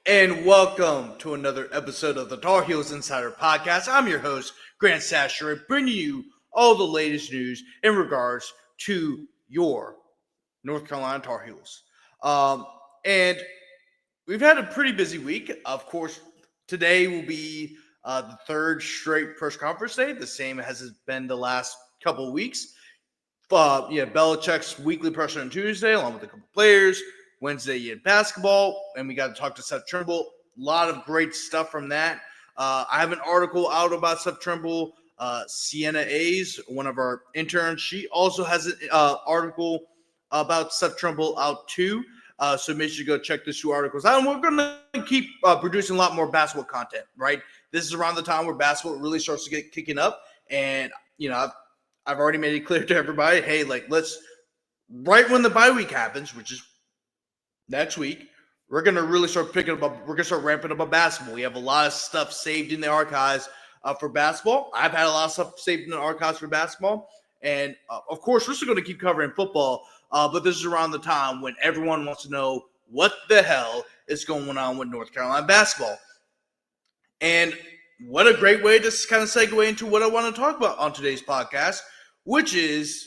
And welcome to another episode of the Tar Heels Insider Podcast. I'm your host, Grant Chachere, bringing you all the latest news in regards to your North Carolina Tar Heels. And we've had a pretty busy week. Of course, today will be the third straight press conference day, the same as it's been the last couple of weeks. Belichick's weekly press on Tuesday, along with a couple players. Wednesday, you had basketball, and we got to talk to Seth Trimble. A lot of great stuff from that. I have an article out about Seth Trimble. Sienna A's, one of our interns, she also has an article about Seth Trimble out too. So make sure you go check those two articles out. And we're going to keep producing a lot more basketball content, right? This is around the time where basketball really starts to get kicking up. And, I've already made it clear to everybody, hey, let's, right when the bye week happens, which is next week, we're going to really start picking up, we're going to start ramping up on basketball. We have a lot of stuff saved in the archives for basketball. I've had a lot of stuff saved in the archives for basketball. And, of course, we're still going to keep covering football, but this is around the time when everyone wants to know what the hell is going on with North Carolina basketball. And what a great way to kind of segue into what I want to talk about on today's podcast, which is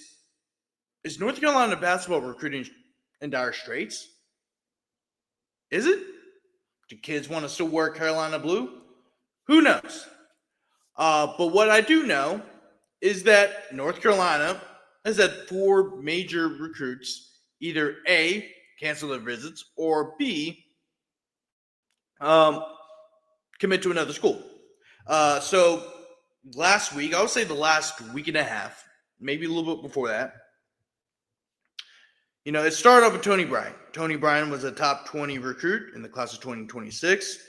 North Carolina basketball recruiting in dire straits? Is it? Do kids want to still wear Carolina blue? Who knows? But what I do know is that North Carolina has had 4 major recruits either A, cancel their visits, or B, commit to another school. So last week, I would say the last week and a half, maybe a little bit before that, it started off with Tony Bryan. Tony Bryan was a top 20 recruit in the class of 2026.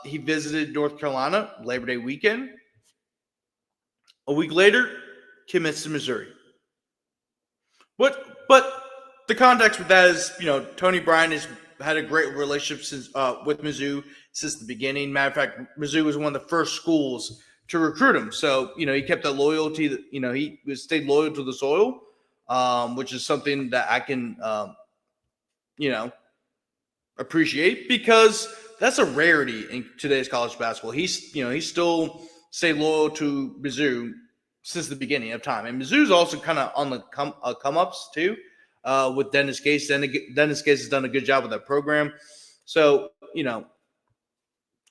He visited North Carolina Labor Day weekend. A week later, commits to Missouri. But the context with that is, Tony Bryan has had a great relationship with Mizzou since the beginning. Matter of fact, Mizzou was one of the first schools to recruit him. So, he kept that loyalty. He stayed loyal to the soil, which is something that I can, appreciate, because that's a rarity in today's college basketball. He still stayed loyal to Mizzou since the beginning of time. And Mizzou's also kind of on the come-ups too, with Dennis Gates. Dennis Gates has done a good job with that program. So,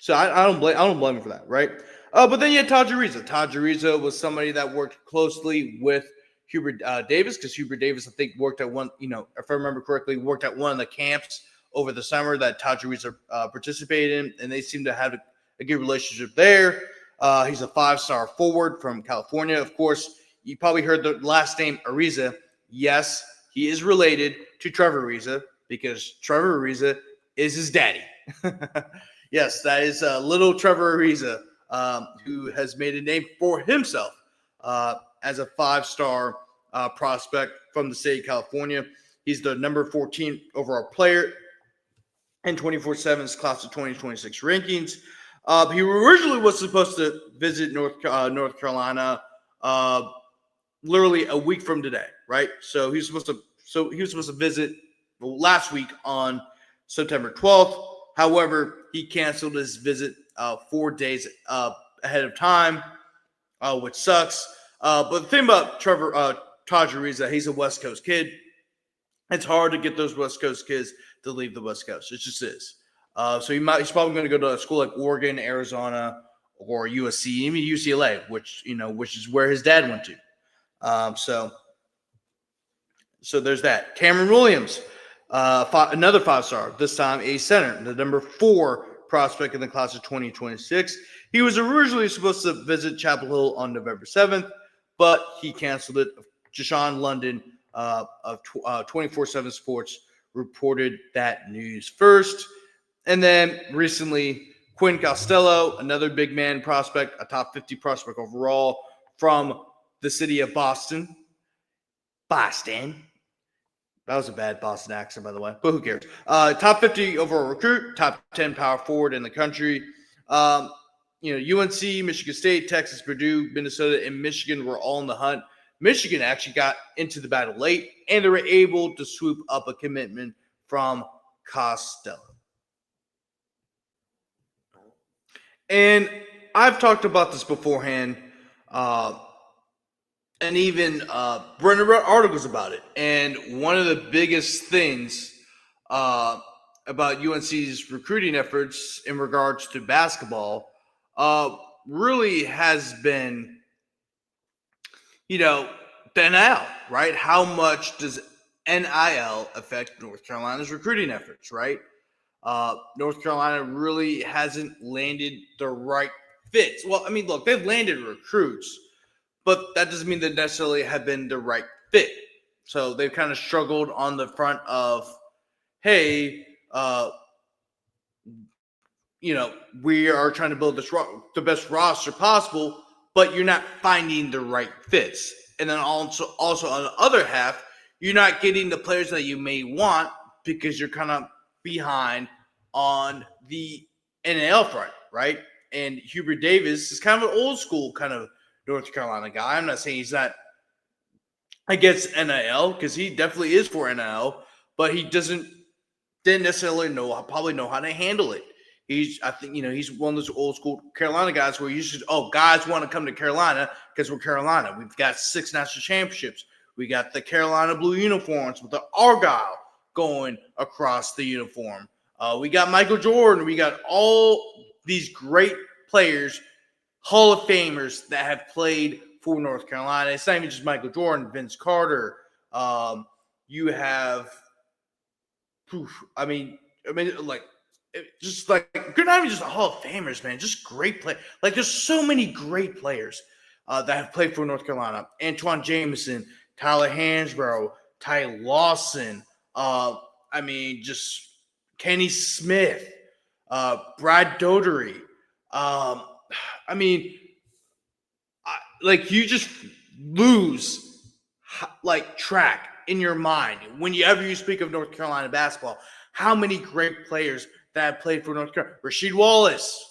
I don't blame him for that, right? But then you had Todd Ariza. Todd Ariza was somebody that worked closely with Hubert Davis, because Hubert Davis, I think, worked at one, if I remember correctly, worked at one of the camps over the summer that Todd Ariza participated in, and they seem to have a good relationship there. He's a 5-star forward from California. Of course, you probably heard the last name Ariza. Yes, he is related to Trevor Ariza, because Trevor Ariza is his daddy. Yes, that is little Trevor Ariza, who has made a name for himself as a 5-star prospect from the state of California. He's the number 14 overall player in 24/7's class of 2026 rankings. He originally was supposed to visit North Carolina literally a week from today, right? So he was supposed to visit last week on September 12th. However, he canceled his visit 4 days ahead of time, which sucks. But the thing about Todd Ariza, he's a West Coast kid. It's hard to get those West Coast kids to leave the West Coast. It just is. So he's probably going to go to a school like Oregon, Arizona, or USC, even UCLA, which is where his dad went to. So there's that. Cameron Williams, another 5-star, this time a center, the number 4 prospect in the class of 2026. He was originally supposed to visit Chapel Hill on November 7th, but he canceled it. Jashawn London of 24/7 Sports reported that news first. And then recently, Quinn Costello, another big man prospect, a top 50 prospect overall from the city of Boston. Boston. That was a bad Boston accent, by the way, but who cares? Top 50 overall recruit, top 10 power forward in the country. UNC, Michigan State, Texas, Purdue, Minnesota, and Michigan were all in the hunt. Michigan actually got into the battle late, and they were able to swoop up a commitment from Costello. And I've talked about this beforehand, and even Brendan wrote articles about it. And one of the biggest things about UNC's recruiting efforts in regards to basketball really has been, the NIL, right? How much does NIL affect North Carolina's recruiting efforts, right? North Carolina really hasn't landed the right fits. Well, I mean, look, they've landed recruits, but that doesn't mean they necessarily have been the right fit. So they've kind of struggled on the front of, hey, we are trying to build the best roster possible, but you're not finding the right fits. And then also on the other half, you're not getting the players that you may want because you're kind of behind on the NIL front, right? And Hubert Davis is kind of an old school kind of North Carolina guy. I'm not saying he's not against NIL because he definitely is for NIL, but he didn't necessarily probably know how to handle it. I think he's one of those old school Carolina guys where guys want to come to Carolina because we're Carolina. We've got 6 national championships. We got the Carolina blue uniforms with the Argyle going across the uniform. We got Michael Jordan. We got all these great players, Hall of Famers that have played for North Carolina. It's not even just Michael Jordan, Vince Carter. You have, like, just like you're not even just a Hall of Famers, man. Just great play. Like, there's so many great players that have played for North Carolina. Antoine Jameson, Tyler Hansbrough, Ty Lawson. Just Kenny Smith, Brad Dotery. You just lose track in your mind whenever you speak of North Carolina basketball. How many great players that have played for North Carolina? Rasheed Wallace.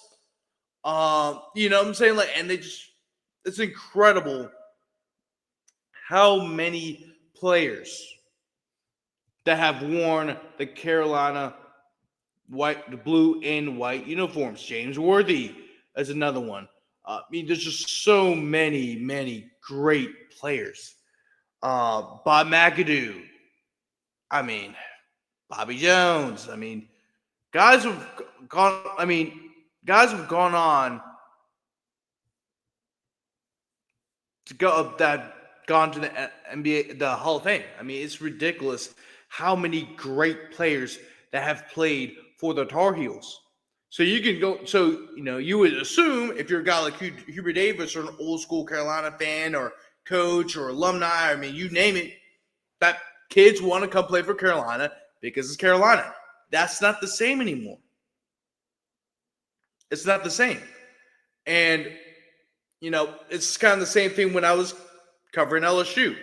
You know what I'm saying? And it's incredible how many players that have worn the Carolina the blue and white uniforms. James Worthy is another one. There's just so many great players. Bob McAdoo. Bobby Jones. Guys have gone. Guys have gone on to gone to the NBA, the Hall of Fame. It's ridiculous how many great players that have played for the Tar Heels. So you can go. So you would assume if you're a guy like Hubert Davis or an old school Carolina fan or coach or alumni, you name it, that kids want to come play for Carolina because it's Carolina. That's not the same anymore. It's not the same. And, it's kind of the same thing when I was covering LSU.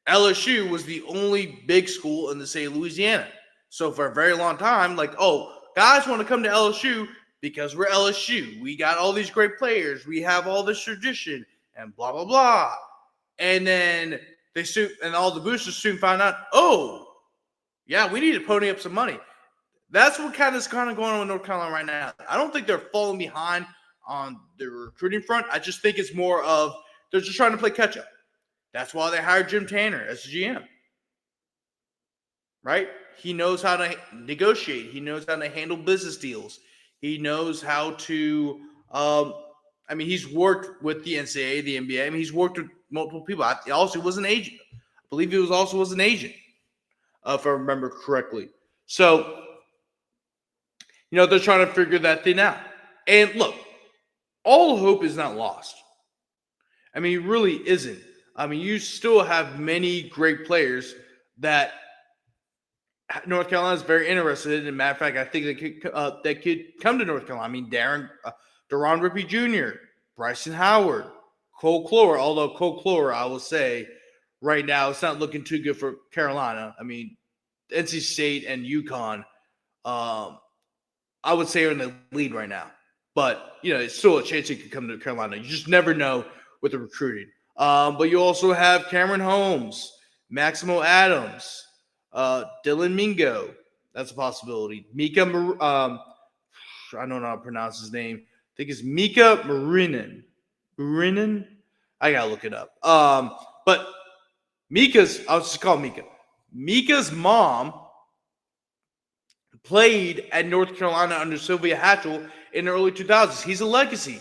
LSU was the only big school in the state of Louisiana. So for a very long time, guys want to come to LSU because we're LSU. We got all these great players. We have all this tradition and blah, blah, blah. And then all the boosters soon found out, yeah, we need to pony up some money. That's what is kind of going on with North Carolina right now. I don't think they're falling behind on the recruiting front. I just think it's more of they're just trying to play catch up. That's why they hired Jim Tanner as GM. Right? He knows how to negotiate. He knows how to handle business deals. He knows how to he's worked with the NCAA, the NBA. He's worked with multiple people. He also was an agent. I believe he was an agent, if I remember correctly. So, they're trying to figure that thing out. And look, all hope is not lost. It really isn't. You still have many great players that North Carolina is very interested in. Matter of fact, I think they could come to North Carolina. Deron Rippey Jr., Bryson Howard, Cole Clore. Although Cole Clore, I will say, right now it's not looking too good for Carolina. NC State and UConn, I would say, are in the lead right now. But it's still a chance he could come to Carolina. You just never know with the recruiting. But you also have Cameron Holmes, Maximo Adams, Dylan Mingo. That's a possibility. Mika, I don't know how to pronounce his name. think it's Mika Marinin. I gotta look it up. But I'll just call Mika. Mika's mom played at North Carolina under Sylvia Hatchell in the early 2000s. He's a legacy.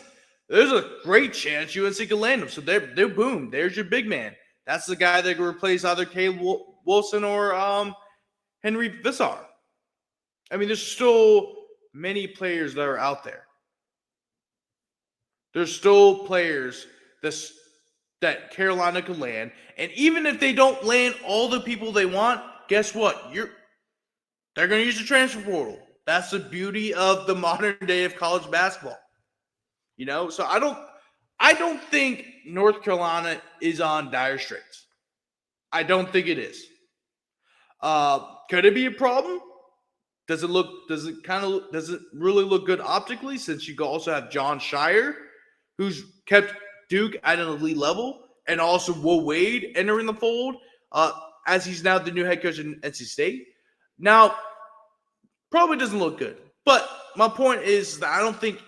There's a great chance UNC can land him. So they're boom. There's your big man. That's the guy that can replace either Caleb Wilson or Henry Vissar. I mean, there's still many players that are out there. There's still players that Carolina could land. And even if they don't land all the people they want, guess what? They're going to use the transfer portal. That's the beauty of the modern day of college basketball. So I don't think North Carolina is on dire straits. I don't think it is. Could it be a problem? Does it really look good optically, since you also have John Chachere, who's kept Duke at an elite level, and also Will Wade entering the fold as he's now the new head coach in NC State. Now, probably doesn't look good. But my point is that I don't think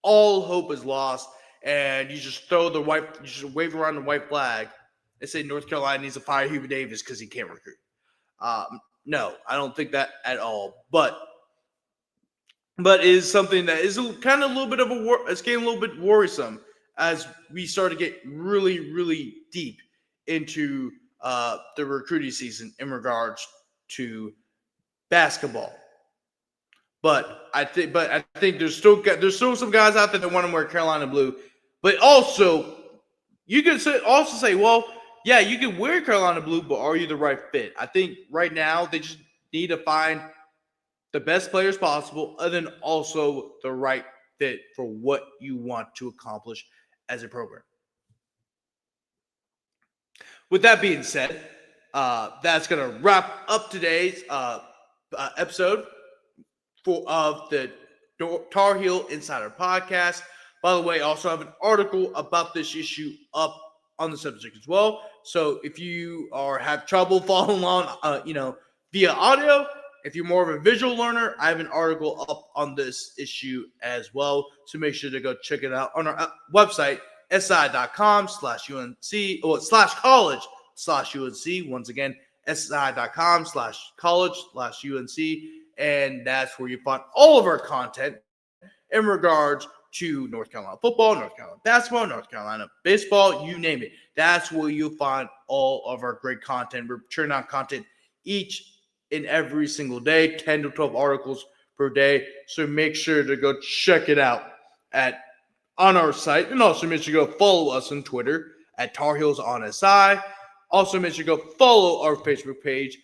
all hope is lost and you just wave around the white flag and say North Carolina needs to fire Hubert Davis because he can't recruit. No, I don't think that at all. But it is something that is kind of a little bit of it's getting a little bit worrisome as we start to get really, really deep into the recruiting season in regards to basketball. But I think there's still some guys out there that want to wear Carolina blue. But also, you can say, well, yeah, you can wear Carolina blue, but are you the right fit? I think right now they just need to find the best players possible, and then also the right fit for what you want to accomplish as a program. With that being said, that's going to wrap up today's episode of the Tar Heel Insider Podcast. By the way, I also have an article about this issue up on the subject as well. So if you have trouble following along, via audio, if you're more of a visual learner, I have an article up on this issue as well. So make sure to go check it out on our website, si.com/UNC or /college/UNC. Once again, si.com/college/UNC. And that's where you find all of our content in regards to North Carolina football, North Carolina basketball, North Carolina baseball, you name it. That's where you'll find all of our great content. We're churning out content each and every single day, 10 to 12 articles per day. So make sure to go check it out on our site. And also make sure to go follow us on Twitter at Tar Heels on SI. Also make sure to go follow our Facebook page,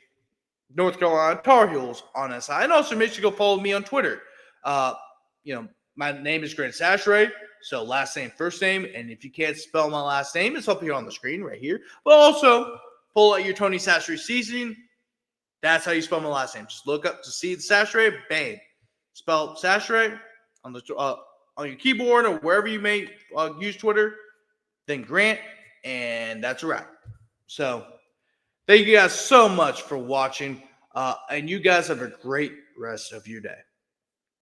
North Carolina Tar Heels on SI. And also make sure to go follow me on Twitter. My name is Grant Chachere, so last name, first name. And if you can't spell my last name, it's up here on the screen right here. But also, pull out your Tony Chachere seasoning. That's how you spell my last name. Just look up to see the Chachere, bang. Spell Chachere on your keyboard or wherever you may use Twitter. Then Grant, and that's a wrap. So, thank you guys so much for watching, and you guys have a great rest of your day.